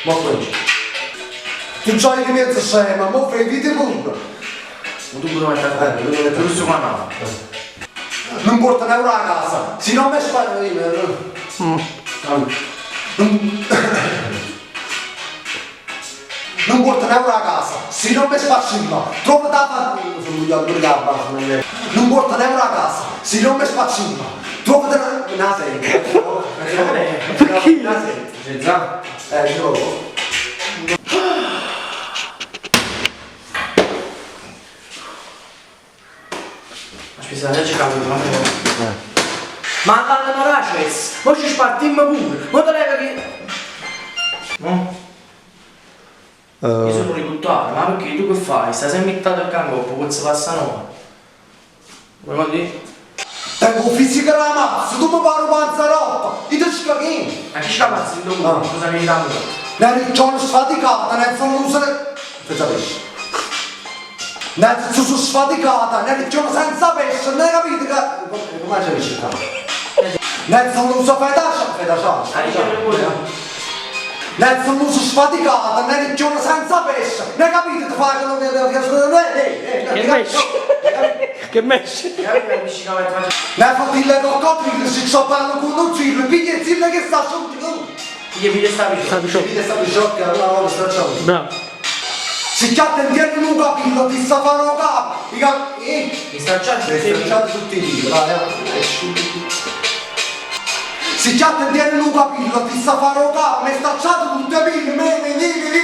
Ma questo. Tu giochi di mezzo scema, ma fai vite pure. Ma tu puoi mettere il russo qua no. Non porta un euro a casa, se non mi spara io. Non porta un euro a casa, se non mi spaccino, trova da parte. Non porta un euro a casa, se non mi spaccino, trova da una sente. Perché? C'è già? Gioco. Aspetta, già ci cambio, ma alla Maraces, poi ci spartimmo pure, ma te leva che... No? Io sono ributtato, ma perché tu che fai? Stai sempre mettato il cangoppo, poi si passa noi. Vuoi dire? Tengo fisica la mazza, tu mi pari panza rotta, io ti scaghi. Ma chi ci cammazzi di dopo? Cosa mi dà? La regione sfaticata, nel sono usare... Senza pesce. Nel sono sfaticata, nella regione senza pesce, non hai capito che... Come c'è il città? Nel sono uso fedaccia. Nel sono uso sfaticata, nella regione senza pesce, non hai capito che fai che non Che mesce? Che mesce? nel fatile coccodrillo, si sto parlando con un zillo, piglia zillo che sta su... Chi vede sta vicino? Vedi sta bisciocca, una volta stracciato. Bravo. Se già te tieni un capillo, ti sta fare un capo. Mi stracciati Stracciati tutti i diti, vai. Se già te tieni un capillo, ti sta fare un capo, mi stracciato tutti i diti,